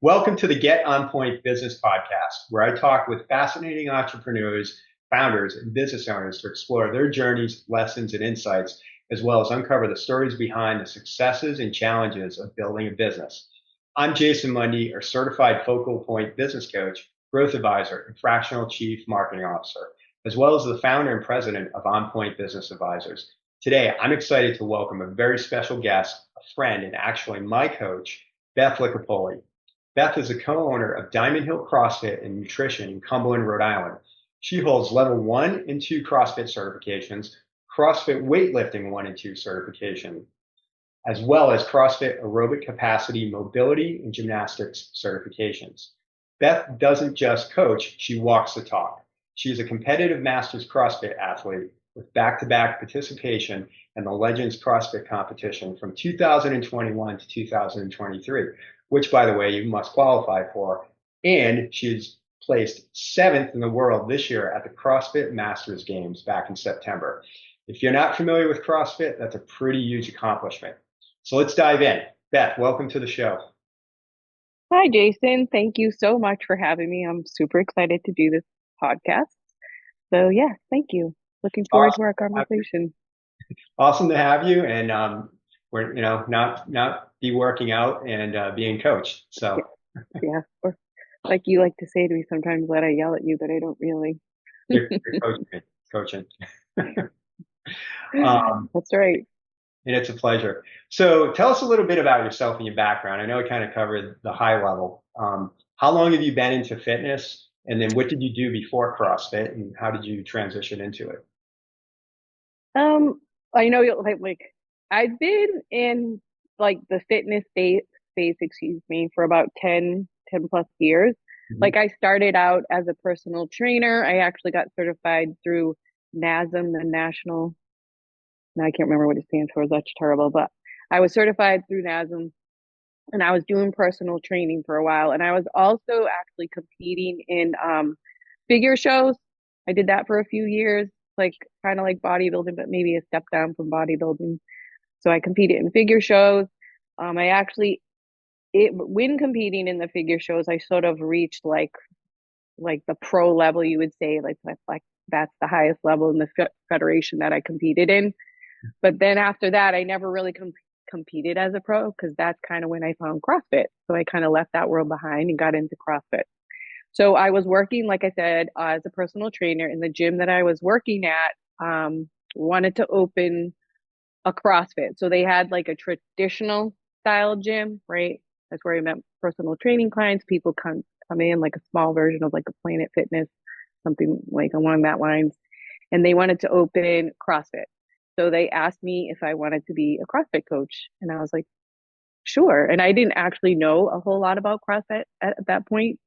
Welcome to the Get On Point Business Podcast, where I talk with fascinating entrepreneurs, founders, and business owners to explore their journeys, lessons, and insights, as well as uncover the stories behind the successes and challenges of building a business. I'm Jason Mundy, a certified focal point business coach, growth advisor, and fractional chief marketing officer, as well as the founder and president of On Point Business Advisors. Today, I'm excited to welcome a very special guest, a friend, and actually my coach, Beth Licopoli. Beth is a co-owner of Diamond Hill CrossFit and Nutrition in Cumberland, Rhode Island. She holds level 1 and 2 CrossFit certifications, CrossFit Weightlifting 1 and 2 certification, as well as CrossFit Aerobic Capacity Mobility and Gymnastics certifications. Beth doesn't just coach, she walks the talk. She is a competitive masters CrossFit athlete with back-to-back participation in the Legends CrossFit competition from 2021 to 2023, which, by the way, you must qualify for. And she's placed 7th in the world this year at the CrossFit Masters Games back in September. If you're not familiar with CrossFit, that's a pretty huge accomplishment. So let's dive in. Beth, welcome to the show. Hi, Jason. Thank you so much for having me. I'm super excited to do this podcast. So, yeah, thank you. Looking forward to Awesome. our conversation. Awesome to have you. And we're, not be working out and being coached. Yeah, So yeah. Or like you like to say to me sometimes that I yell at you, but I don't really. you're coaching. Um, That's right. and it's a pleasure. So tell us a little bit about yourself and your background. I know I kind of covered the high level. How long have you been into fitness? And then what did you do before CrossFit and how did you transition into it? Um, I know you'll like I've been in like the fitness space, excuse me, for about 10 plus years. Mhm. Like I started out as a personal trainer. I actually got certified through NASM, the National, now I can't remember what it stands for. That's terrible, but I was certified through NASM and I was doing personal training for a while. And I was also actually competing in figure shows. I did that for a few years, like kind of like bodybuilding, but maybe a step down from bodybuilding. So I competed in figure shows. I actually, when competing in the figure shows, I sort of reached like the pro level, you would say, like that's the highest level in the federation that I competed in. But then after that, I never really competed as a pro because that's kind of when I found CrossFit. So I kind of left that world behind and got into CrossFit. So I was working, like I said, as a personal trainer in the gym that I was working at. Wanted to open a CrossFit. So they had like a traditional style gym, right? That's where I met personal training clients. People come in like a small version of like a Planet Fitness, something like along that lines. And they wanted to open CrossFit. So they asked me if I wanted to be a CrossFit coach. And I was like, sure. And I didn't actually know a whole lot about CrossFit at that point,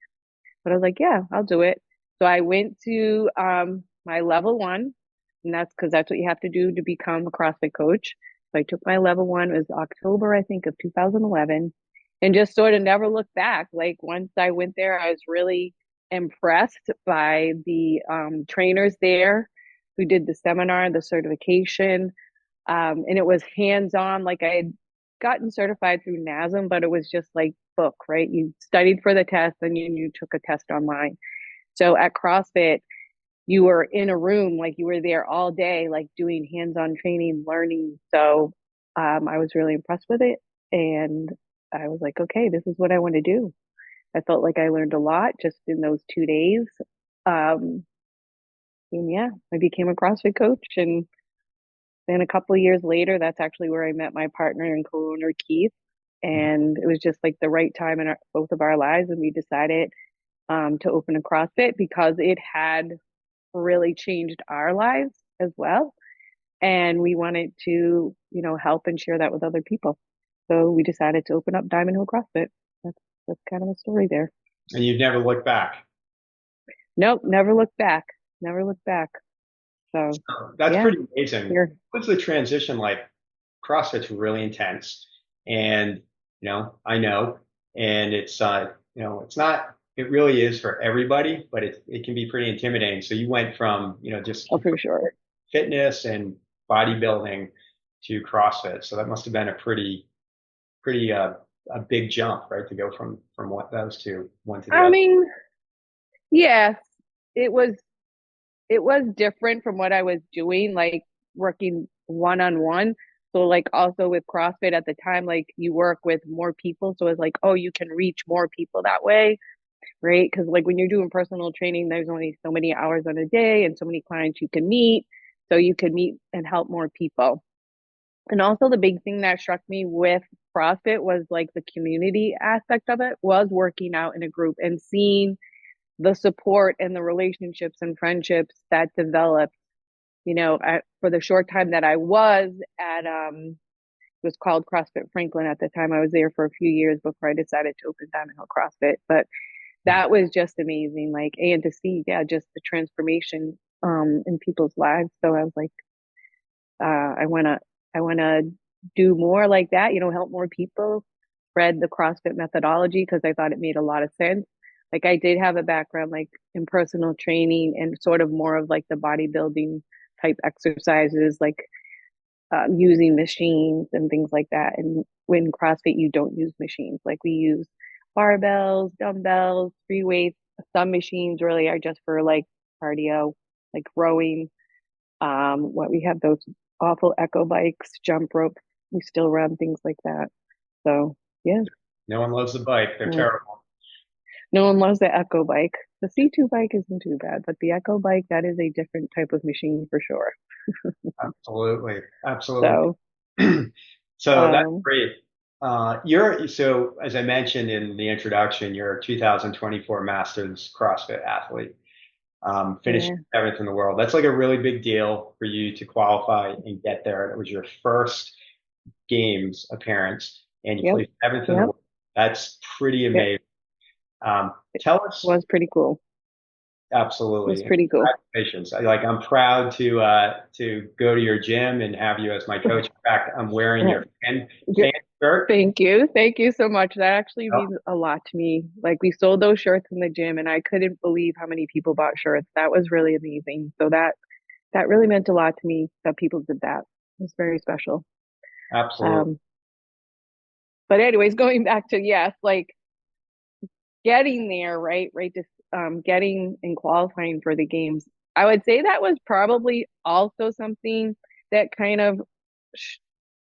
but I was like, yeah, I'll do it. So I went to my level 1, and that's because that's what you have to do to become a CrossFit coach. So I took my level 1, it was October, I think, of 2011, and just sort of never looked back. Like once I went there, I was really impressed by the trainers there who did the seminar, the certification, and it was hands on. Like I had gotten certified through NASM, but it was just like book, right? You studied for the test, then you took a test online. So at CrossFit, you were in a room, like you were there all day, like doing hands on training, learning. So I was really impressed with it. And I was like, okay, this is what I want to do. I felt like I learned a lot just in those 2 days. Um, and yeah, I became a CrossFit coach. And then a couple of years later, that's actually where I met my partner and co-owner Keith. And it was just like the right time in both of our lives, and we decided to open a CrossFit because it had really changed our lives as well. And we wanted to, help and share that with other people. So we decided to open up Diamond Hill CrossFit. That's kind of a story there. And you've never looked back. Nope, never looked back. Never looked back. So That's yeah, pretty amazing. here. What's the transition like? CrossFit's really intense, and I know, and it's it's not. It really is for everybody, but it can be pretty intimidating. So you went from just Oh, for sure. fitness and bodybuilding to CrossFit. So that must have been a pretty a big jump, right? To go from what those two one to the I other. mean, yes, it was it was different from what I was doing, like working one on one. So like also with CrossFit at the time, like you work with more people. So it's like, oh, you can reach more people that way, right? Because like when you're doing personal training, there's only so many hours on a day and so many clients you can meet. So you can meet and help more people. And also the big thing that struck me with CrossFit was like the community aspect of it was working out in a group and seeing the support and the relationships and friendships that developed, for the short time that I was at it was called CrossFit Franklin at the time. I was there for a few years before I decided to open Diamond Hill CrossFit. But that was just amazing. Like, and to see, yeah, just the transformation in people's lives. So I was like, I wanna do more like that, help more people, spread the CrossFit methodology because I thought it made a lot of sense. Like I did have a background like in personal training and sort of more of like the bodybuilding type exercises, like using machines and things like that. And when CrossFit, you don't use machines. Like we use barbells, dumbbells, free weights. Some machines really are just for like cardio, like rowing. What we have those awful echo bikes, jump rope. We still run things like that. So yeah, No one loves the bike. They're no, terrible. no one loves the echo bike. The C2 bike isn't too bad, but the echo bike, that is a different type of machine for sure. Absolutely. Absolutely. So, So that's um, great. So as I mentioned in the introduction, you're a 2024 Masters CrossFit athlete, finished yeah, seventh in the world. That's like a really big deal for you to qualify and get there. It was your first games appearance, and you yep, placed seventh in the yep, world. That's pretty yep. amazing. It Tell us. was pretty cool. It was Absolutely. pretty cool. Congratulations. I'm proud to go to your gym and have you as my coach. In fact, I'm wearing your fan shirt. Thank you. Thank you so much. That actually Oh, means a lot to me. Like we sold those shirts in the gym and I couldn't believe how many people bought shirts. That was really amazing. So that really meant a lot to me that people did that. It was very special. absolutely. Um, but anyways, going back to yes, like getting there, right? Right, just getting and qualifying for the games. I would say that was probably also something that kind of sh-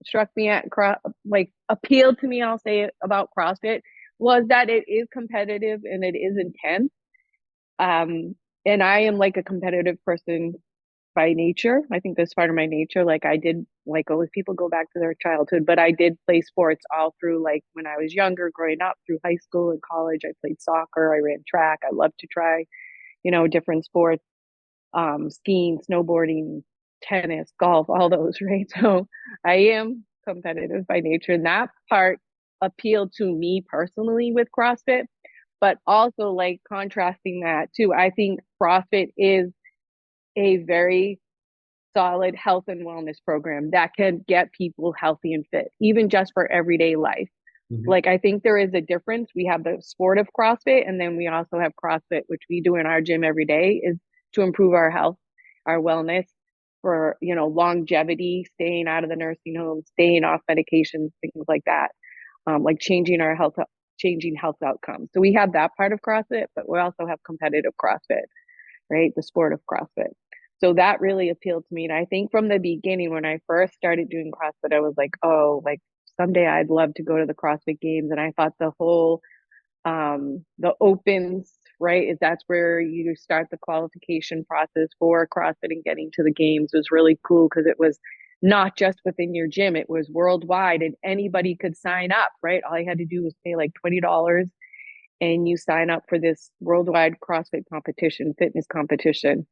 struck me like appealed to me, I'll say it about CrossFit, was that it is competitive and it is intense. Um, and I am like a competitive person by nature. I think that's part of my nature. Like I did, like always people go back to their childhood, but I did play sports all through like when I was younger, growing up through high school and college. I played soccer, I ran track. I love to try, different sports, skiing, snowboarding, tennis, golf, all those, right? So I am competitive by nature. And that part appealed to me personally with CrossFit, but also like contrasting that too. I think CrossFit is a very solid health and wellness program that can get people healthy and fit, even just for everyday life. Mhm. Like, I think there is a difference. We have the sport of CrossFit, and then we also have CrossFit, which we do in our gym every day, is to improve our health, our wellness for, longevity, staying out of the nursing home, staying off medications, things like that, like changing health outcomes. So we have that part of CrossFit, but we also have competitive CrossFit, right? The sport of CrossFit. So that really appealed to me. And I think from the beginning, when I first started doing CrossFit, I was like, oh, like someday I'd love to go to the CrossFit Games. And I thought the opens, right, is that's where you start the qualification process for CrossFit and getting to the games was really cool because it was not just within your gym, it was worldwide and anybody could sign up, right? All you had to do was pay like $20 and you sign up for this worldwide CrossFit competition, fitness competition.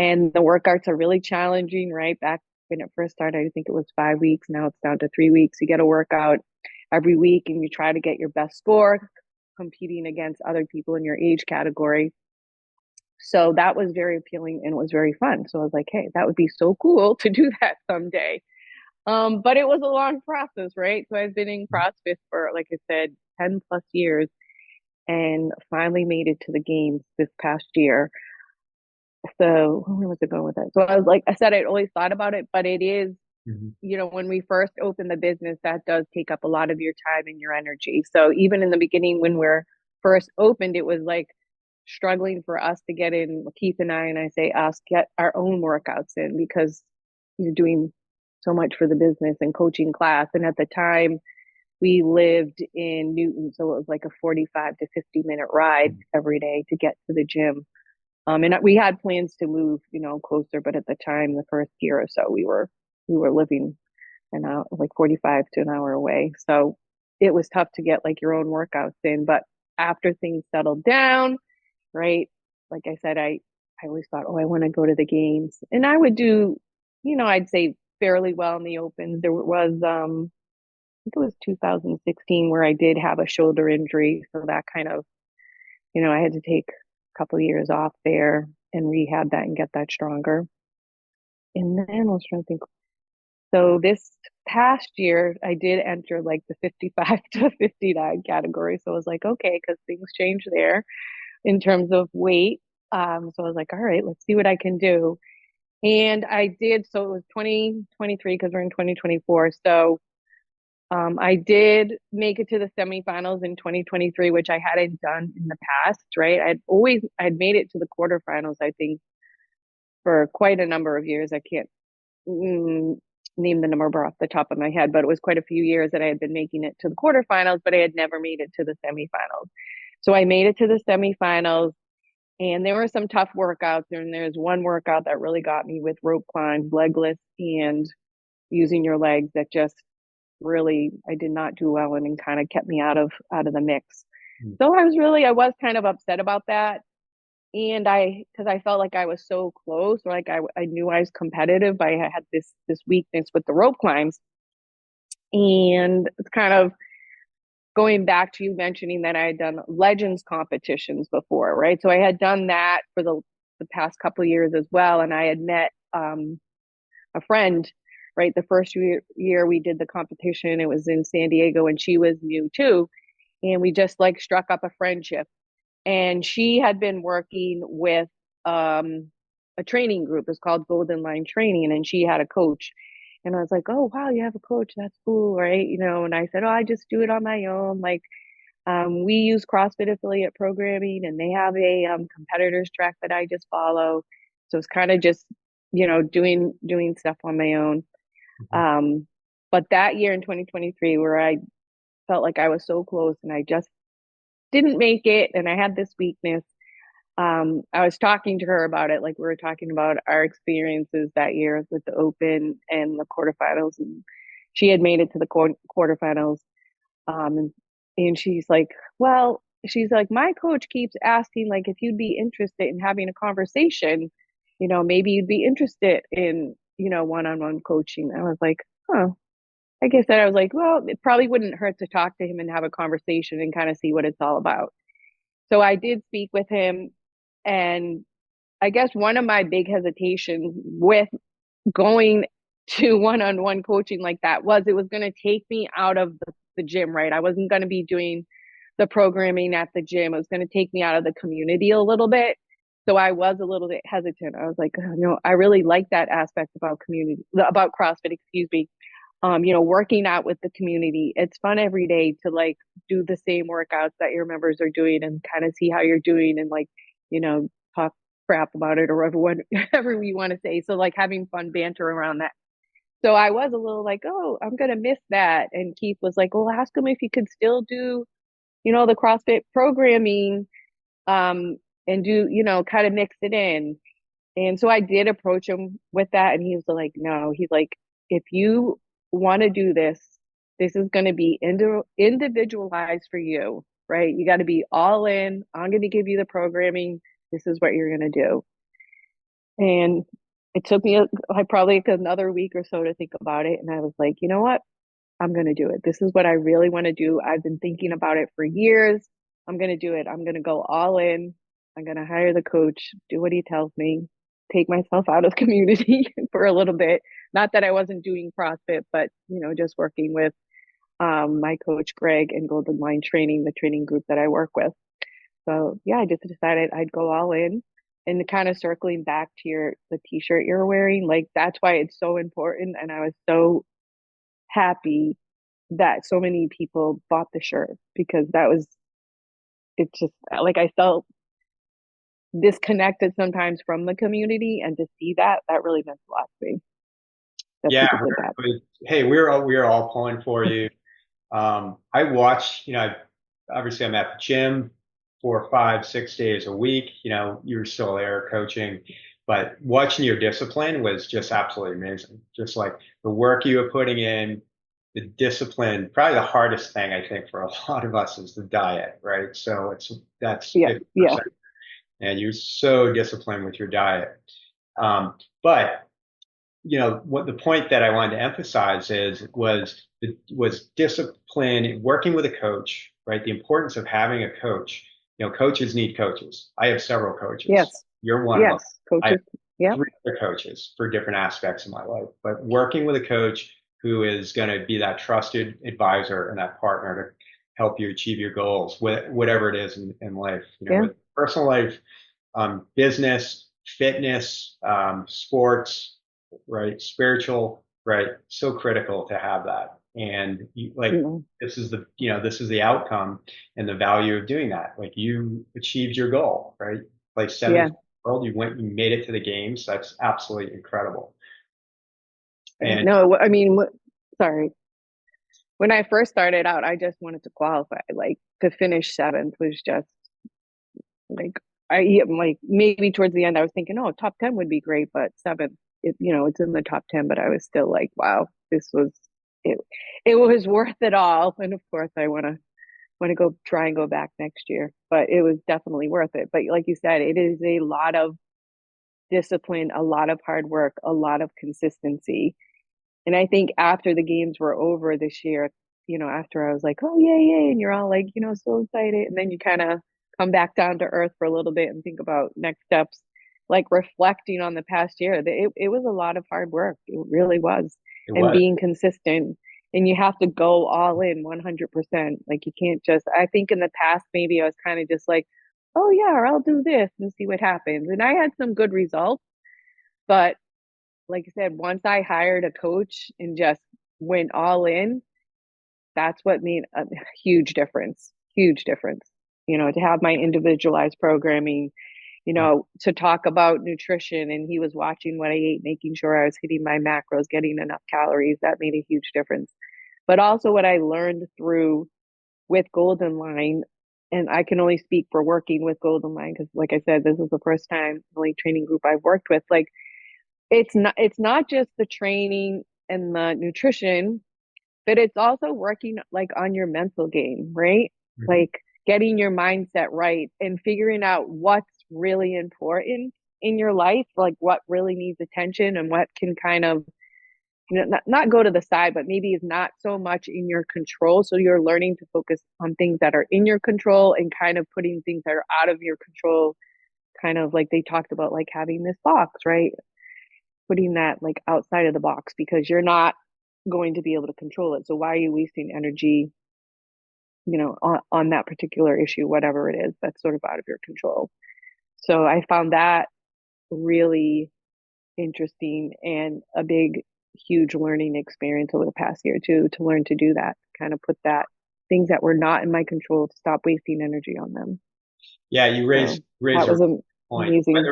And the workouts are really challenging, right? Back when it first started, I think it was 5 weeks. Now it's down to 3 weeks. You get a workout every week and you try to get your best score competing against other people in your age category. So that was very appealing and it was very fun. So I was like, hey, that would be so cool to do that someday. But it was a long process, right? So I've been in CrossFit for, like I said, 10 plus years and finally made it to the games this past year. So where was it going with that? So I was like, I said, I'd always thought about it, but it is Mhm. when we first open the business, that does take up a lot of your time and your energy. So even in the beginning, when we're first opened, it was like struggling for us to get in, Keith and I say us, get our own workouts in because you're doing so much for the business and coaching class. And at the time, we lived in Newton, so it was like a 45 to 50-minute ride every day to get to the gym. And we had plans to move, closer, but at the time, the first year or so, we were living like 45 to an hour away. So it was tough to get like your own workouts in. But after things settled down, right? Like I said, I always thought, oh, I want to go to the games, and I would do, I'd say fairly well in the opens. There was I think it was 2016 where I did have a shoulder injury, so that kind of, I had to take a couple of years off there and rehab that and get that stronger. And then I was trying to think. So this past year, I did enter like the 55 to 59 category. So I was like, okay, because things change there in terms of weight. So I was like, all right, let's see what I can do. And I did. So it was 2023 because we're in 2024. So I did make it to the semifinals in 2023, which I hadn't done in the past, right? I'd made it to the quarterfinals, I think, for quite a number of years. I can't name the number off the top of my head, but it was quite a few years that I had been making it to the quarterfinals, but I had never made it to the semifinals. So I made it to the semifinals, and there were some tough workouts. And there's one workout that really got me with rope climbs, legless, and using your legs that just really I did not do well in and kind of kept me out of the mix. Mm. So I was kind of upset about that. And because I felt like I was so close, or like I knew I was competitive, but I had this weakness with the rope climbs. And it's kind of going back to you mentioning that I had done legends competitions before, right? So I had done that for the past couple of years as well. And I had met a friend, right? The first year we did the competition, it was in San Diego, and she was new too. And we just like struck up a friendship. And she had been working with a training group. It's called Golden Line Training, and she had a coach. And I was like, oh, wow, you have a coach. That's cool, right? And I said, oh, I just do it on my own. Like, we use CrossFit affiliate programming, and they have a competitors track that I just follow. So it's kind of just, doing stuff on my own. Mhm. But that year in 2023, where I felt like I was so close and I just didn't make it, and I had this weakness, I was talking to her about it. Like we were talking about our experiences that year with the Open and the quarterfinals, and she had made it to the quarterfinals. And she's like, my coach keeps asking, like, if you'd be interested in having a conversation, maybe you'd be interested in, one-on-one coaching. I was like, huh. Like I said, I was like, well, it probably wouldn't hurt to talk to him and have a conversation and kind of see what it's all about. So I did speak with him. And I guess one of my big hesitations with going to one-on-one coaching like that was it was going to take me out of the gym, right? I wasn't going to be doing the programming at the gym. It was going to take me out of the community a little bit. So I was a little bit hesitant. I was like, oh, no, I really like that aspect about CrossFit, excuse me. Working out with the community. It's fun every day to like do the same workouts that your members are doing and kind of see how you're doing and like, talk crap about it or whatever we want to say. So like having fun banter around that. So I was a little like, oh, I'm gonna miss that. And Keith was like, well, ask him if he could still do, the CrossFit programming, um, and do, kind of mix it in. And so I did approach him with that, and he was like, no, he's like, if you want to do this, this is going to be individualized for you, right? You got to be all in. I'm going to give you the programming. This is what you're going to do. And it took me probably another week or so to think about it. And I was like, you know what? I'm going to do it. This is what I really want to do. I've been thinking about it for years. I'm going to do it. I'm going to go all in. I'm going to hire the coach, do what he tells me, take myself out of community for a little bit. Not that I wasn't doing CrossFit, but, just working with my coach, Greg, and Golden Line Training, the training group that I work with. So, yeah, I just decided I'd go all in and kind of circling back to the t-shirt you're wearing, like that's why it's so important. And I was so happy that so many people bought the shirt, because it's just like I felt disconnected sometimes from the community, and to see that really meant a lot to me that Yeah, people did that. hey, we're all pulling for you. I watch, obviously I'm at the gym 4, 5, 6 days a week. You're still there coaching, but watching your discipline was just absolutely amazing. Just like the work you were putting in, the discipline. Probably the hardest thing I think for a lot of us is the diet, right? So that's Yeah, yeah, 50%, and you're so disciplined with your diet. But what the point that I wanted to emphasize was discipline, working with a coach, right? The importance of having a coach. Coaches need coaches. I have several coaches. yes, You're one of them. yes, I have coaches. Yep, 3 other coaches for different aspects of my life. But working with a coach who is going to be that trusted advisor and that partner to help you achieve your goals, whatever it is in life, yeah, with personal life, business, fitness, sports, right? Spiritual, right? So critical to have that. And like, mm, this is the outcome and the value of doing that. Like you achieved your goal, right? Like yeah, 7th world, you made it to the games. That's absolutely incredible. yeah. And No, I mean, sorry. When I first started out, I just wanted to qualify. Like to finish seventh was just like like maybe towards the end I was thinking, oh, top 10 would be great, but seventh, it's in the top 10. But I was still like, wow, this was it. It was worth it all. And of course, I want to go try and go back next year. But it was definitely worth it. But like you said, it is a lot of discipline, a lot of hard work, a lot of consistency. And I think after the games were over this year, after I was like, oh, yay, yay. And you're all like, so excited. And then you kind of come back down to earth for a little bit and think about next steps, like reflecting on the past year. It was a lot of hard work. It really was. it And was, being consistent. And you have to go all in 100%. Like you can't I think in the past, maybe I was kind of just like, oh, yeah, I'll do this and see what happens. And I had some good results. But like I said, once I hired a coach and just went all in, that's what made a huge difference. Huge difference. To have my individualized programming, to talk about nutrition, and he was watching what I ate, making sure I was hitting my macros, getting enough calories. That made a huge difference. But also what I learned through with Golden Line, and I can only speak for working with Golden Line because, like I said, this is the first time, only training group I've worked with. Like it's not just the training and the nutrition, but it's also working like on your mental game, right? Like getting your mindset right and figuring out what's really important in your life, like what really needs attention and what can kind of not go to the side, but maybe is not so much in your control. So you're learning to focus on things that are in your control and kind of putting things that are out of your control, kind of like they talked about, like having this box, right? Putting that like outside of the box, because you're not going to be able to control it. So why are you wasting energy, on that particular issue, whatever it is that's sort of out of your control? So I found that really interesting and a big, huge learning experience over the past year too, to learn to do that, kind of put that things that were not in my control, to stop wasting energy on them. yeah, you So raise that a was point. amazing.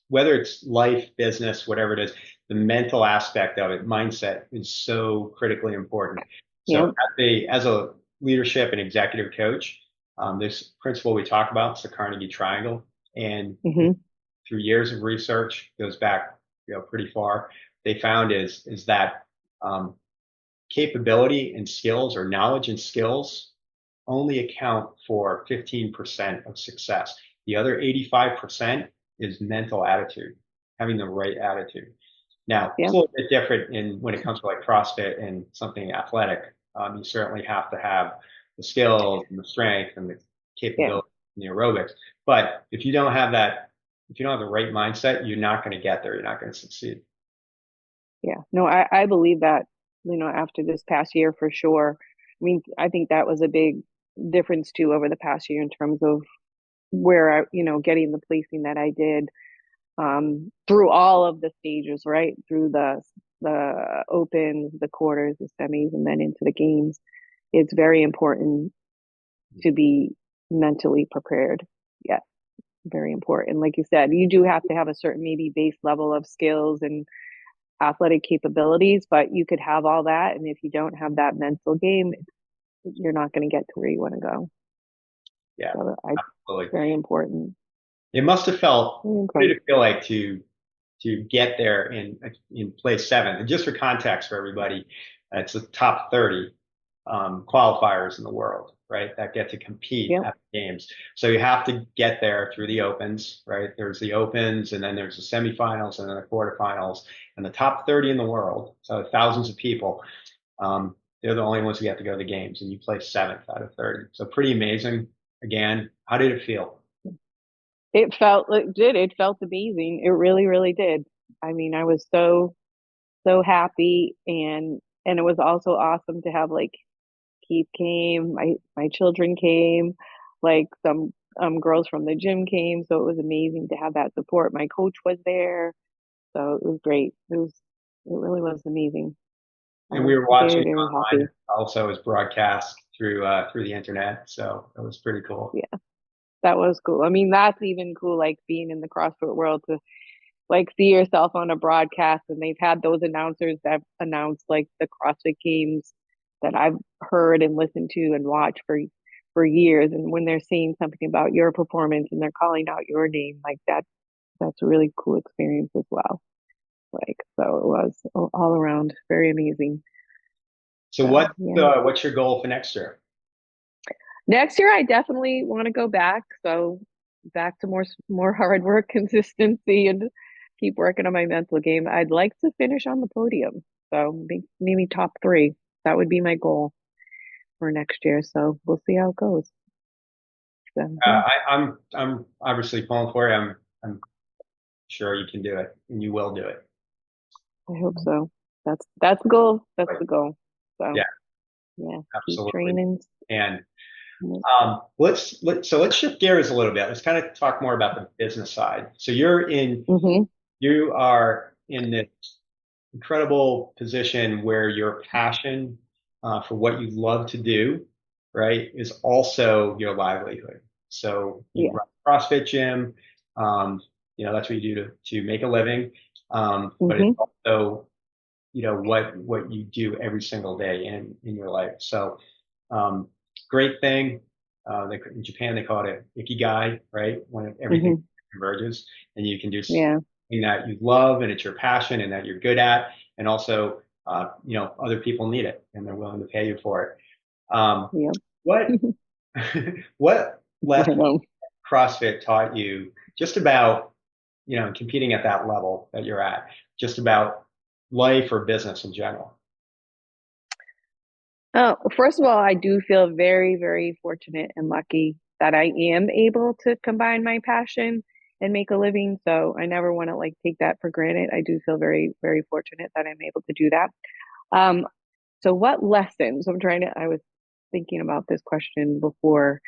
Whether it's life, business, whatever it is, the mental aspect of it, mindset is so critically important. So Yeah. as a leadership and executive coach, this principle we talk about is the Carnegie Triangle, and Hmm. through years of research, goes back pretty far. They found is that um, capability and skills, or knowledge and skills, only account for 15% of success. The other 85% is mental attitude, having the right attitude. Now, it's Yeah. a little bit different when it comes to like CrossFit and something athletic. You certainly have to have the skills and the strength and the Yeah. capability and the aerobics. But if you don't have that, if you don't have the right mindset, you're not going to get there. You're not going to succeed. Yeah. No, I believe that, after this past year for sure. I mean, I think that was a big difference too over the past year in terms of where I, getting the placing that I did. through all of the stages, right? Through the opens, the quarters, the semis, and then into the games. It's very important to be mentally prepared. Yeah, very important. Like you said, you do have to have a certain maybe base level of skills and athletic capabilities, but you could have all that. And if you don't have that mental game, you're not going to get to where you want to go. Yeah, So absolutely. very important. It must have felt, what Okay. did it feel like to get there in place seven? And just for context for everybody, it's the top 30 qualifiers in the world, right? That get to compete Yep. at the games. So you have to get there through the opens, right? There's the opens, and then there's the semifinals, and then the quarterfinals, and the top 30 in the world. So thousands of people. They're the only ones who get to go to the games, and you place seventh out of 30. So pretty amazing. Again, how did it feel? It felt amazing. It really, really did. I mean, I was so happy, and it was also awesome to have like Keith came, my children came, like some girls from the gym came, so it was amazing to have that support. My coach was there, so it was great. It really was amazing. I And we was were very, watching very online. happy. It also was broadcast through the internet, so it was pretty cool. Yeah, that was cool. I mean, that's even cool, like being in the CrossFit world to like see yourself on a broadcast, and they've had those announcers that announced like the CrossFit games that I've heard and listened to and watched for years. And when they're saying something about your performance and they're calling out your name, like that's a really cool experience as well. Like so it was all around very amazing. So So yeah. what's your goal for next year? Next year I definitely want to go back. So back to more hard work, consistency, and keep working on my mental game. I'd like to finish on the podium. So maybe top three. That would be my goal for next year. So we'll see how it goes. So yeah, I'm obviously pulling for you. I'm sure you can do it, and you will do it. I hope so. That's the goal. That's But the goal. So yeah, yeah, keep absolutely. training. And let's shift gears a little bit. Let's kind of talk more about the business side. So Mm-hmm. you are in this incredible position where your passion for what you love to do, right, is also your livelihood. So you Yeah. run a CrossFit gym, um, that's what you do to make a living. But it's Mm-hmm. also, what you do every single day in your life. So, um, great thing. In Japan, they call it ikigai, right? When everything Mm-hmm. converges and you can do Yeah. something that you love and it's your passion and that you're good at. And also, other people need it and they're willing to pay you for it. Yep. What, what I lesson know. CrossFit taught you just about, competing at that level that you're at, just about life or business in general? Oh, first of all, I do feel very, very fortunate and lucky that I am able to combine my passion and make a living. So I never want to like take that for granted. I do feel very, very fortunate that I'm able to do that. Um, so what lessons? I was thinking about this question before.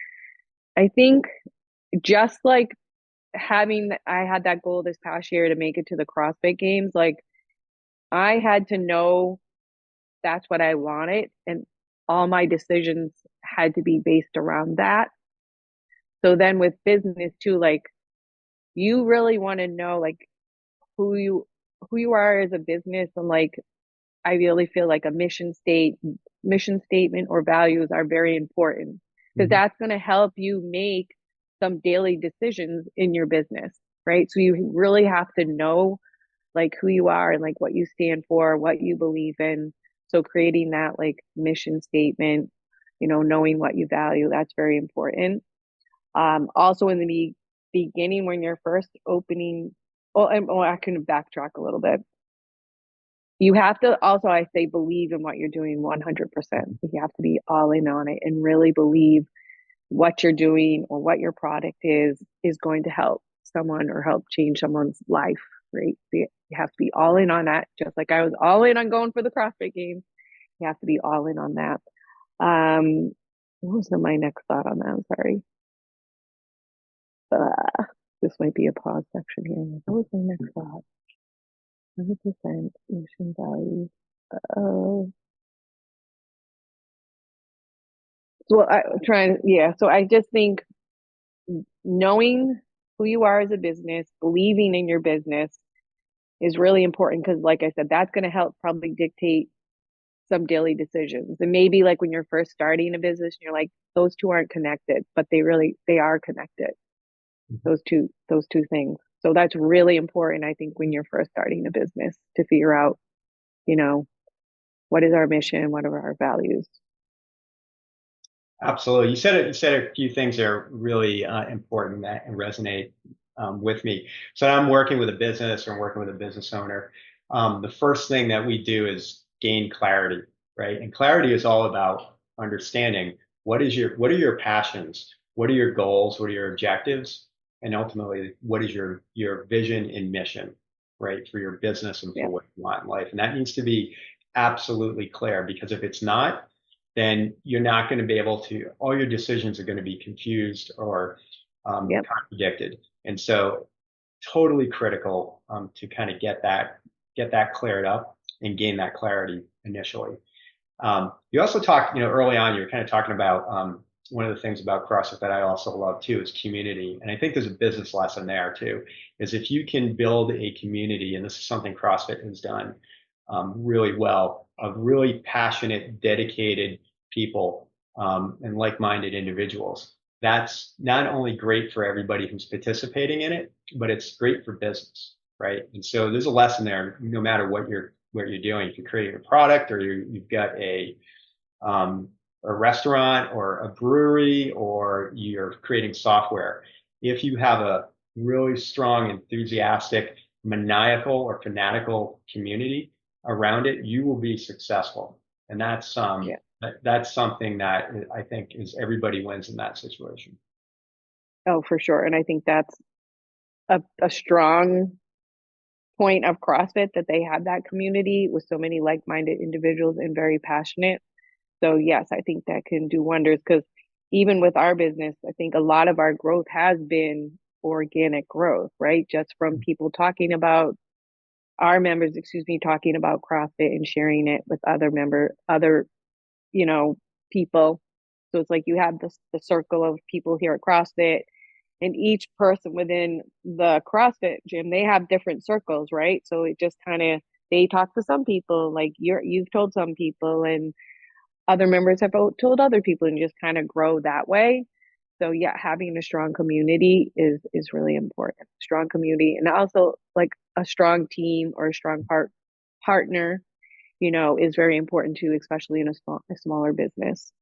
I think just like I had that goal this past year to make it to the CrossFit games, like I had to know that's what I wanted. And all my decisions had to be based around that. So then with business too, like you really want to know like who you who you are as a business and like I really feel like a mission statement or values are very important because Mhm. that's going to help you make some daily decisions in your business, right? So you really have to know like who you are and like what you stand for, what you believe in. So creating that like mission statement, knowing what you value, that's very important. Also in the beginning when you're first opening, I can backtrack a little bit. You have to also, I say, believe in what you're doing 100%. You have to be all in on it and really believe what you're doing or what your product is going to help someone or help change someone's life, right? You have to be all in on that, just like I was all in on going for the CrossFit games. You have to be all in on that. What was my next thought on that? I'm sorry. This might be a pause section here. What was my next thought? 100% mission values. Oh, so so I just think knowing who you are as a business, believing in your business is really important because, like I said, that's going to help probably dictate some daily decisions. And maybe like when you're first starting a business, you're like, those two aren't connected, but they are connected. Those two things. So that's really important, I think, when you're first starting a business to figure out, you know, what is our mission? What are our values? Absolutely. You said a few things that are really important that resonate with me. So I'm working with a business or I'm working with a business owner. The first thing that we do is gain clarity, right? And clarity is all about understanding what are your passions, what are your goals, what are your objectives, and ultimately what is your vision and mission, right, for your business and Yeah. for what you want in life. And that needs to be absolutely clear because if it's not, then you're not going to be able to, all your decisions are going to be confused or Yep. contradicted. And so totally critical to kind of get that cleared up and gain that clarity initially. You also talked, early on, you were kind of talking about one of the things about CrossFit that I also love too is community. And I think there's a business lesson there too, is if you can build a community, and this is something CrossFit has done really well, of really passionate, dedicated people and like-minded individuals. That's not only great for everybody who's participating in it, but it's great for business, right? And so there's a lesson there, no matter what you're doing. If you're creating a product or you've got a restaurant or a brewery or you're creating software, if you have a really strong, enthusiastic, maniacal or fanatical community around it, you will be successful. And Yeah. that's something that I think is everybody wins in that situation. Oh, for sure. And I think that's a strong point of CrossFit that they have that community with so many like-minded individuals and very passionate. So yes, I think that can do wonders because even with our business, I think a lot of our growth has been organic growth, right? Just from people talking about our members, excuse me, talking about CrossFit and sharing it with other, you know, people. So it's like you have the circle of people here at CrossFit, and each person within the CrossFit gym, they have different circles, right? So it just kind of they talk to some people, like you've told some people, and other members have told other people, and just kind of grow that way. So yeah, having a strong community is really important. Strong community, and also like a strong team or a strong partner, is very important too, especially in a smaller business.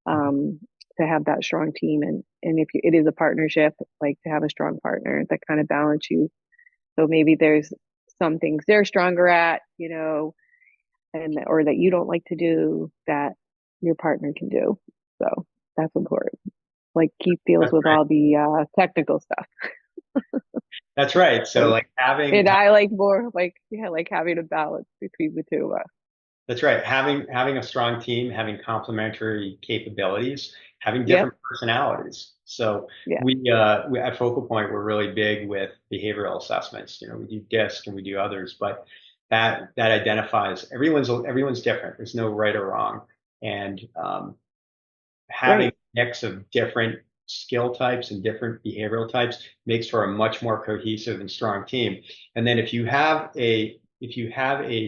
Um, to have that strong team, and if it is a partnership, like to have a strong partner that kind of balance you. So maybe there's some things they're stronger at, and or that you don't like to do that your partner can do. So that's important. Like Keith deals That's with right. all the technical stuff. That's right. So So, like having and I like more like, yeah, like having a balance between the two of us. That's right. Having a strong team, having complementary capabilities, having Yep. different personalities. So Yeah. we at Focal Point we're really big with behavioral assessments. We do DISC and we do others, but that identifies everyone's different. There's no right or wrong, and having Right. a mix of different skill types and different behavioral types makes for a much more cohesive and strong team. And then if you have a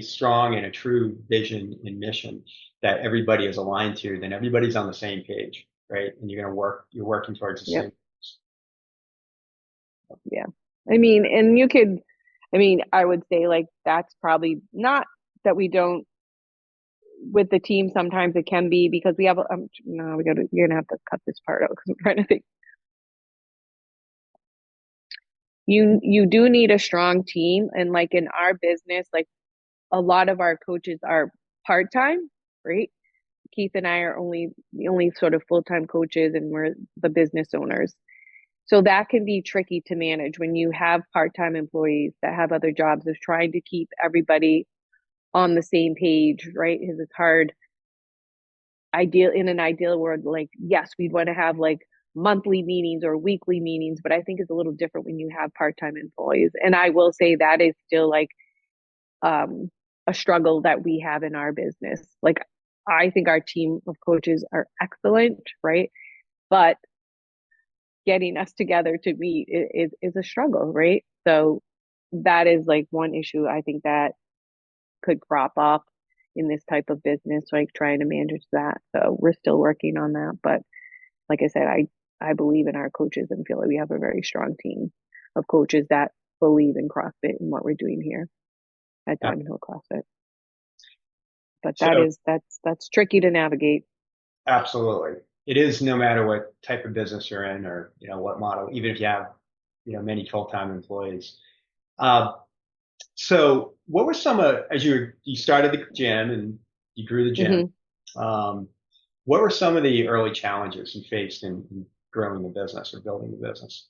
strong and a true vision and mission that everybody is aligned to, then everybody's on the same page, right? And you're working towards the Yep. same. Yeah. I mean, and I would say like that's probably not that we don't with the team. Sometimes it can be because we have, no, you're gonna have to cut this part out because I'm trying to think. You do need a strong team. And like in our business, like a lot of our coaches are part-time, right? Keith and I are the only sort of full-time coaches, and we're the business owners. So that can be tricky to manage when you have part-time employees that have other jobs, of trying to keep everybody on the same page, right? Because it's hard. In an ideal world, like yes, we'd want to have like monthly meetings or weekly meetings, but I think it's a little different when you have part-time employees. And I will say that is still like um, a struggle that we have in our business. Like, I think our team of coaches are excellent, right? But getting us together to meet is a struggle, right? So that is like one issue I think that could crop up in this type of business, like trying to manage that. So we're still working on that. But like I said, I believe in our coaches and feel like we have a very strong team of coaches that believe in CrossFit and what we're doing here at Yeah. Diamond Hill CrossFit. But So that's tricky to navigate. absolutely. It is no matter what type of business you're in or, what model, even if you have, many full-time employees. Uh, so what were some as you started the gym and you grew the gym, Hmm. um, what were some of the early challenges you faced in growing the business or building the business?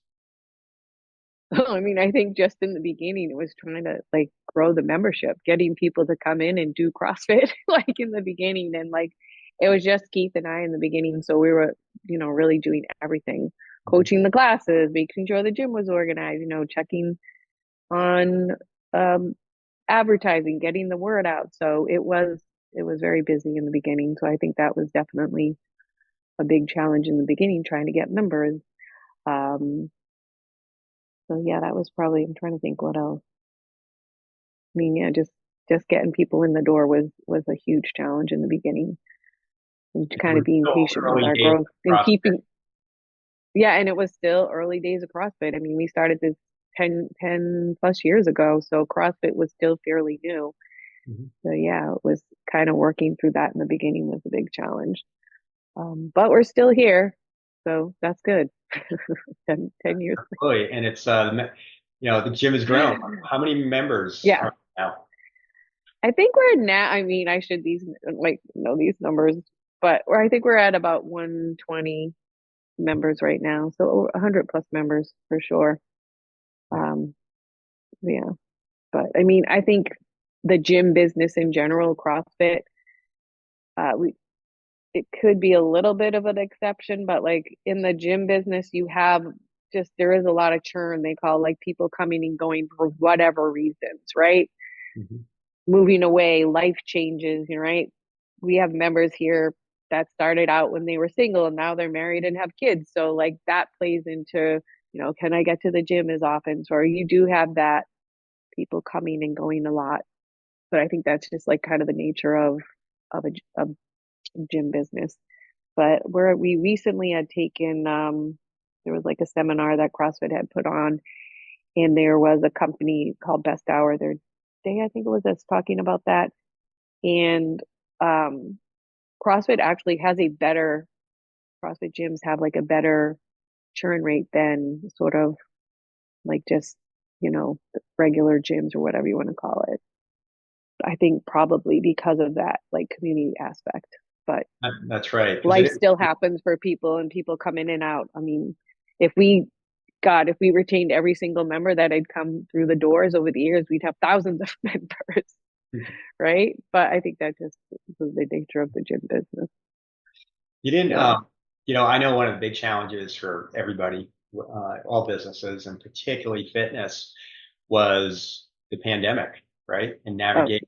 I mean, I think just in the beginning, it was trying to like grow the membership, getting people to come in and do CrossFit like in the beginning. And like it was just Keith and I in the beginning. So we were, really doing everything, coaching the classes, making sure the gym was organized, checking on um, advertising, getting the word out. So it was very busy in the beginning. So I think that was definitely a big challenge in the beginning, trying to get members. Um, so yeah, that was probably, I'm trying to think what else. I mean, yeah, just getting people in the door was a huge challenge in the beginning, and You kind were of being still patient with early our days growth of and CrossFit. keeping. Yeah, and it was still early days of CrossFit. I mean, we started this 10 plus years ago, so CrossFit was still fairly new. Mhm. So yeah, it was kind of working through that in the beginning was a big challenge. But we're still here, so that's good. 10 years. Absolutely. And it's, the gym has grown. How many members Yeah, are now? I think we're now. I mean, I should these like know these numbers, but I think we're at about 120 members right now, so over 100 plus members for sure. Yeah. Um, yeah, but I mean, I think the gym business in general, CrossFit, we it could be a little bit of an exception, but like in the gym business, you have just there is a lot of churn. They call like people coming and going for whatever reasons, right? Mhm. Moving away, life changes, right? We have members here that started out when they were single and now they're married and have kids. So like that plays into, can I get to the gym as often? So you do have that people coming and going a lot. But I think that's just like kind of the nature of a gym business. But we recently had taken there was like a seminar that CrossFit had put on, and there was a company called Best Hour. Their day, I think it was us talking about that. And um, CrossFit actually has a better CrossFit gyms have like a better churn rate than sort of like just regular gyms or whatever you want to call it. I think probably because of that like community aspect. But That's right. Because life still happens for people and people come in and out. I mean, if we if we retained every single member that had come through the doors over the years, we'd have thousands of members, right? But I think that just was the nature of the gym business. you didn't, So, I know one of the big challenges for everybody, all businesses and particularly fitness was the pandemic, right? And oh navigate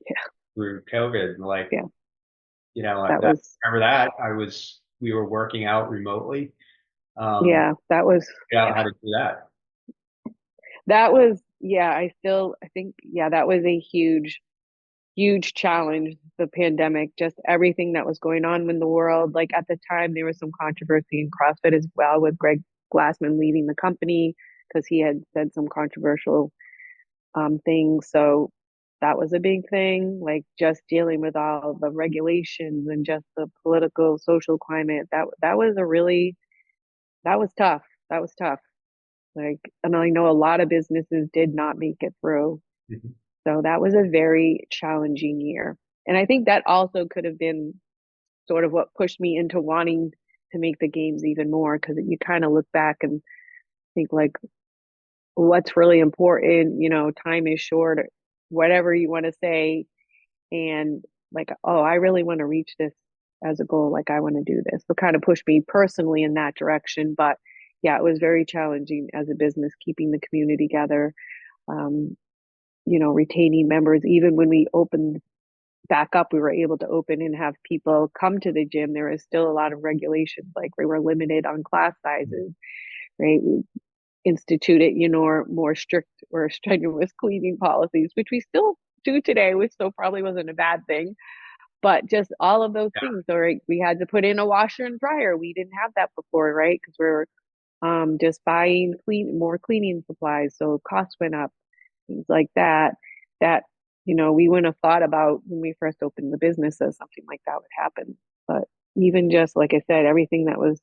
through COVID. Like, yeah, that that, was remember that we were working out remotely. Um, yeah, that was figure out how to do that. yeah. I think yeah, that was a huge challenge, the pandemic, just everything that was going on in the world. Like at the time, there was some controversy in CrossFit as well with Greg Glassman leaving the company because he had said some controversial things. So that was a big thing, like just dealing with all the regulations and just the political, social climate. That was that was tough. That was tough. Like, and I know a lot of businesses did not make it through. Mhm. So that was a very challenging year. And I think that also could have been sort of what pushed me into wanting to make the games even more because you kind of look back and think like what's really important, time is short, whatever you want to say. And like, oh, I really want to reach this as a goal, like I want to do this. So kind of pushed me personally in that direction. But yeah, it was very challenging as a business, keeping the community together, um, retaining members. Even when we opened back up, we were able to open and have people come to the gym. There was still a lot of regulations, like we were limited on class sizes, right? We instituted, more strict or strenuous cleaning policies, which we still do today, which still probably wasn't a bad thing. But just all of those Yeah. things. So right, we had to put in a washer and dryer. We didn't have that before, right? Because we were just buying more cleaning supplies. So costs went up, things like that, that, we wouldn't have thought about when we first opened the business that something like that would happen. But even just, like I said, everything that was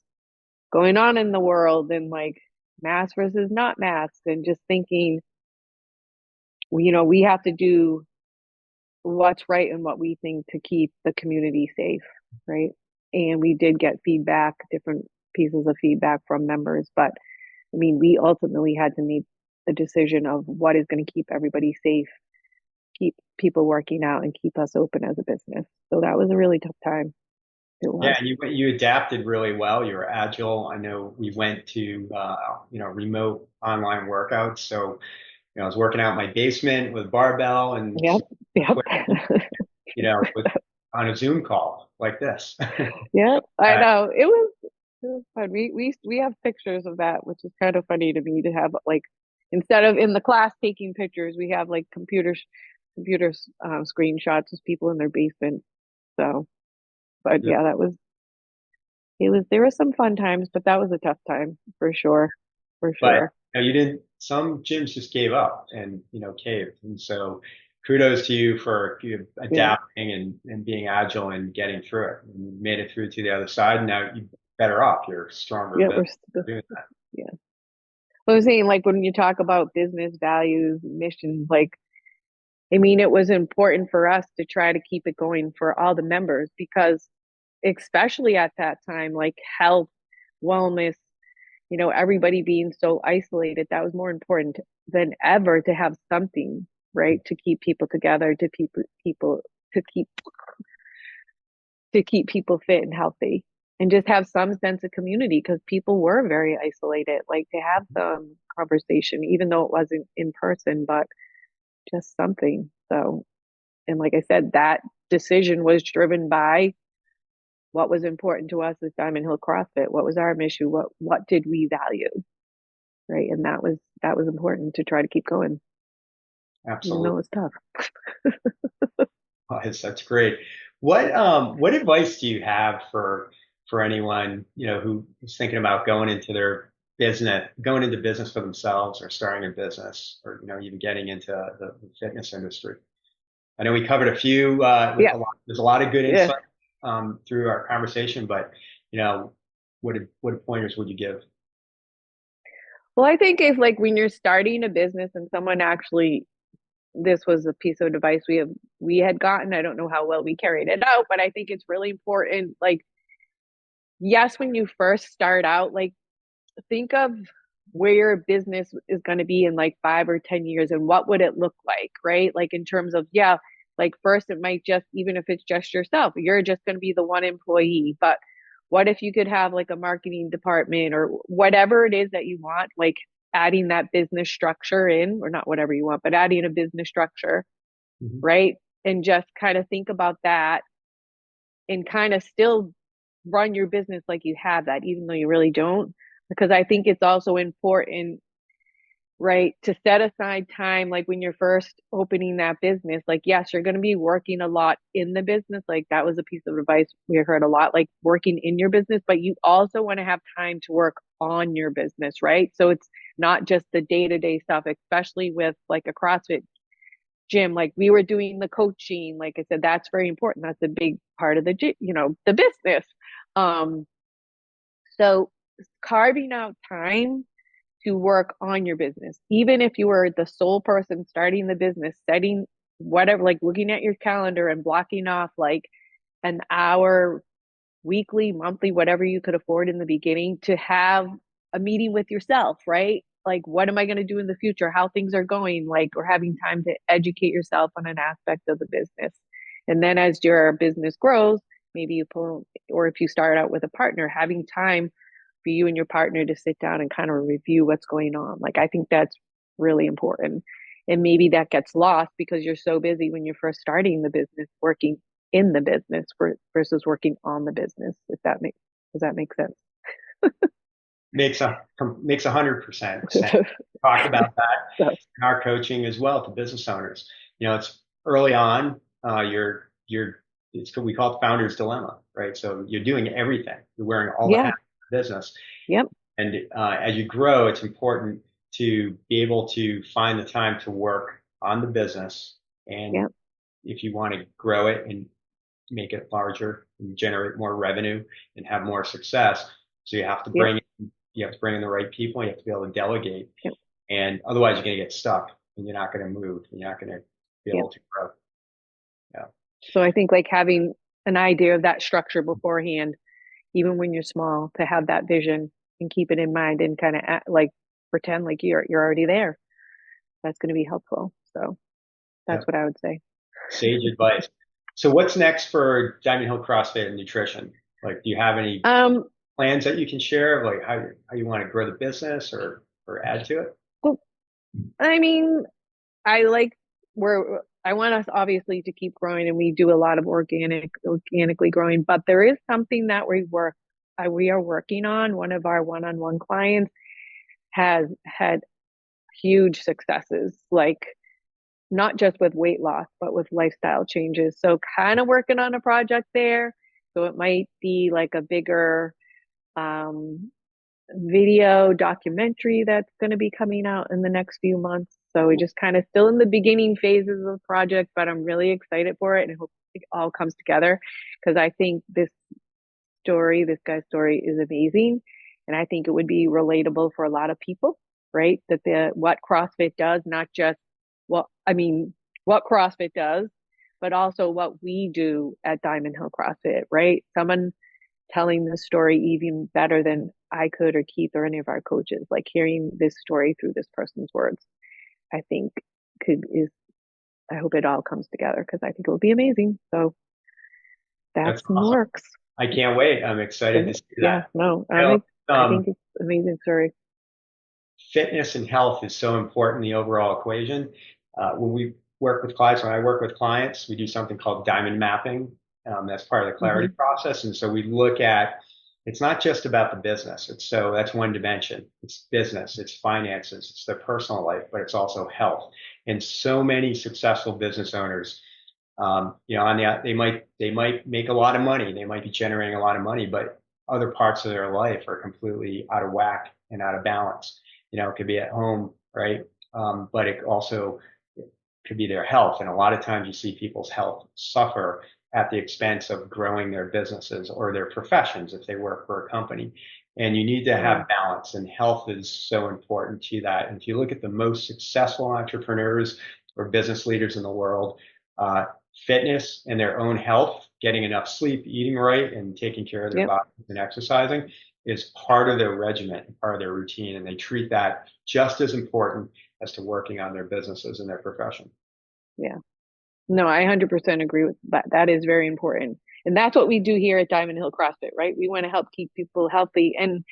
going on in the world and like mask versus not masks and just thinking, we have to do what's right and what we think to keep the community safe, right? And we did get feedback, different pieces of feedback from members, but I mean, we ultimately had to make the decision of what is going to keep everybody safe, keep people working out, and keep us open as a business. So that was a really tough time. It Yeah, was. and you adapted really well. You were agile. I know we went to remote online workouts. So I was working out in my basement with barbell and Yep. Yep. equipment, with on a Zoom call like this. Yep. I Uh, know. It was fun. We have pictures of that, which is kind of funny to me to have like instead of in the class taking pictures, we have like computers screenshots of people in their basement. So, but yeah, yeah, there was some fun times, but that was a tough time for sure, for but sure. you didn't. Some gyms just gave up and caved, and so kudos to you for Yeah, adapting and being agile and getting through it. And you made it through to the other side. And now you're better off. You're stronger yeah, business we're still, doing that. yeah. I was saying like when you talk about business values, missions, like I mean, it was important for us to try to keep it going for all the members because especially at that time, like health, wellness, everybody being so isolated, that was more important than ever to have something, right? To keep people together, to keep people to keep people fit and healthy and just have some sense of community because people were very isolated, like to have some conversation, even though it wasn't in person, but just something. So, and like I said, that decision was driven by what was important to us as Diamond Hill CrossFit. What was our mission? What did we value? Right. And that was important to try to keep going, even though Absolutely. it was tough. Oh, that's great. What advice do you have for anyone, who is thinking about going into business for themselves or starting a business or, even getting into the fitness industry? I know we covered a few, Yeah. there's a lot of good Yeah. insight, through our conversation, but, what pointers would you give? Well, I think if like when you're starting a business and someone actually this was a piece of advice we had gotten. I don't know how well we carried it out, but I think it's really important. Like, yes, when you first start out, like think of where your business is going to be in like 5 or 10 years and what would it look like, right? Like in terms of, yeah, like first it might just, even if it's just yourself, you're just going to be the one employee. But what if you could have like a marketing department or whatever it is that you want, like adding that business structure in, or not whatever you want, but adding a business structure, Mhm. right? And just kind of think about that and kind of still run your business like you have that, even though you really don't. Because I think it's also important, right, to set aside time, like when you're first opening that business. Like, yes, you're going to be working a lot in the business. Like, that was a piece of advice we heard a lot, like working in your business, but you also want to have time to work on your business, right? So it's not just the day to day stuff, especially with like a CrossFit gym. Like we were doing the coaching, like I said, that's very important. That's a big part of the business. Um, so carving out time to work on your business, even if you were the sole person starting the business, setting whatever, like looking at your calendar and blocking off like an hour weekly, monthly, whatever you could afford in the beginning to have a meeting with yourself, right? Like, what am I going to do in the future? How things are going, like, or having time to educate yourself on an aspect of the business. And then as your business grows, maybe you pull, or if you start out with a partner, having time for you and your partner to sit down and kind of review what's going on. Like, I think that's really important. And maybe that gets lost because you're so busy when you're first starting the business, working in the business versus working on the business. If that makes, does that make sense? Makes 100% sense. Talk about that So, in our coaching as well to business owners. It's early on. It's what we call it founder's dilemma, right? So you're doing everything. You're wearing all the yeah, hats of the business, yep, and as you grow, it's important to be able to find the time to work on the business. And yep, if you want to grow it and make it larger and generate more revenue and have more success, so yep, you have to bring in the right people. You have to be able to delegate, yep, and otherwise you're going to get stuck and you're not going to move and you're not going to be yep. able to grow. Yeah. So I think like having an idea of that structure beforehand, even when you're small, to have that vision and keep it in mind and kind of like pretend like you're already there. That's going to be helpful. So Yeah. that's what I would say. Sage advice. So what's next for Diamond Hill CrossFit and nutrition? Like, do you have any Um, plans that you can share of like how you want to grow the business or add to it? well, I mean, I like where I want us obviously to keep growing, and we do a lot of organically growing. But there is something that we are working on. One of our one-on-one clients has had huge successes, like not just with weight loss, but with lifestyle changes. So kind of working on a project there. So it might be like a bigger um, video documentary that's going to be coming out in the next few months. So we're just kind of still in the beginning phases of the project, but I'm really excited for it and I hope it all comes together because I think this guy's story is amazing. And I think it would be relatable for a lot of people, right? That what CrossFit does, not just what CrossFit does, but also what we do at Diamond Hill CrossFit, right? Someone telling the story even better than I could or Keith or any of our coaches, like hearing this story through this person's words, I think I hope it all comes together because I think it would be amazing. So That's that's in the awesome. works. I can't wait. I'm excited to see Yeah, that. no, You know, I think it's an amazing story. fitness and health is so important in the overall equation. When I work with clients, we do something called diamond mapping. That's part of the clarity Hmm. process. And so we look at, it's not just about the business. That's one dimension. It's business, it's finances, it's their personal life, but it's also health. And so many successful business owners, they might make a lot of money. They might be generating a lot of money, but other parts of their life are completely out of whack and out of balance. It could be at home, right? But it also could be their health. And a lot of times you see people's health suffer at the expense of growing their businesses or their professions if they work for a company. And you need to Yeah, have balance, and health is so important to that. And if you look at the most successful entrepreneurs or business leaders in the world, uh, fitness and their own health, getting enough sleep, eating right, and taking care of their yep, bodies and exercising is part of their regimen, part of their routine. And they treat that just as important as to working on their businesses and their profession. yeah. No, I 100% agree with that. That is very important. And that's what we do here at Diamond Hill CrossFit, right? We want to help keep people healthy. And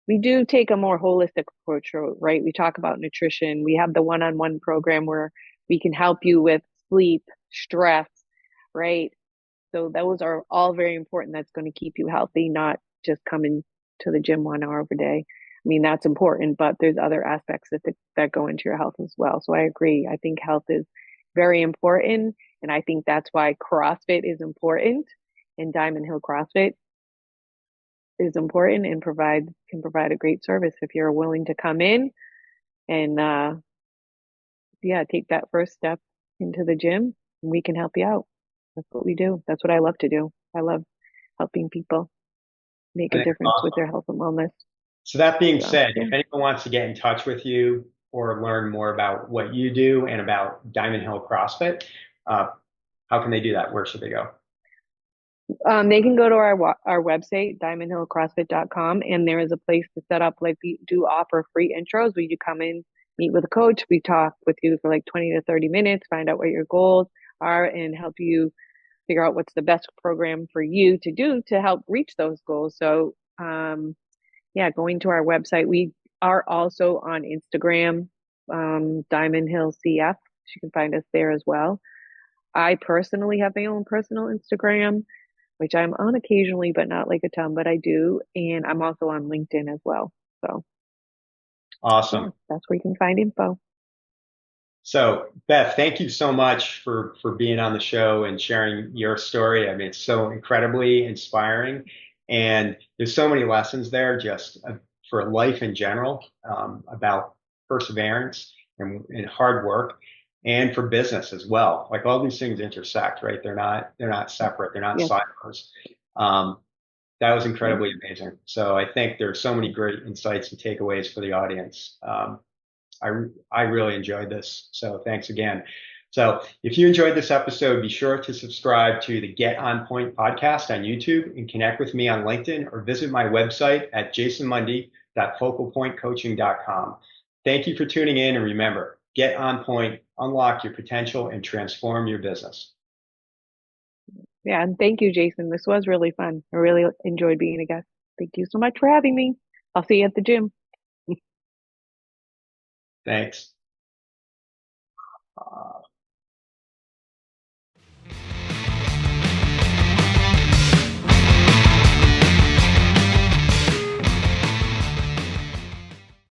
we do take a more holistic approach, right? We talk about nutrition. We have the one-on-one program where we can help you with sleep, stress, right? So those are all very important. That's going to keep you healthy, not just coming to the gym 1 hour a day. I mean, that's important, but there's other aspects that go into your health as well. So I agree. I think health is very important. And I think that's why CrossFit is important and Diamond Hill CrossFit is important and can provide a great service if you're willing to come in and yeah, take that first step into the gym. We can help you out. That's what we do. That's what I love to do. I love helping people make I a think it's difference with awesome. their health and wellness. So that being So said, yeah. if anyone wants to get in touch with you or learn more about what you do and about Diamond Hill CrossFit, uh, how can they do that? Where should they go? They can go to our website, diamondhillcrossfit.com, and there is a place to set up. Like we do offer free intros where you come in, meet with a coach. We talk with you for like 20 to 30 minutes, find out what your goals are, and help you figure out what's the best program for you to do to help reach those goals. So, yeah, going to our website. We are also on Instagram, Diamond Hill CF. You can find us there as well. I personally have my own personal Instagram, which I'm on occasionally, but not like a ton, but I do. And I'm also on LinkedIn as well. So Awesome. yeah, that's where you can find info. So, Beth, thank you so much for being on the show and sharing your story. I mean, it's so incredibly inspiring, and there's so many lessons there just for life in general, about perseverance and hard work, and for business as well. Like all these things intersect, right? They're not separate. They're not Yes. silos. Um, that was Yep. incredibly amazing. So I think there's so many great insights and takeaways for the audience. I, I really enjoyed this. So thanks again. So if you enjoyed this episode, be sure to subscribe to the Get On Point podcast on YouTube and connect with me on LinkedIn or visit my website at jasonmundy.focalpointcoaching.com. Thank you for tuning in, and remember, get on point, unlock your potential, and transform your business. Yeah. And thank you, Jason. This was really fun. I really enjoyed being a guest. Thank you so much for having me. I'll see you at the gym. Thanks.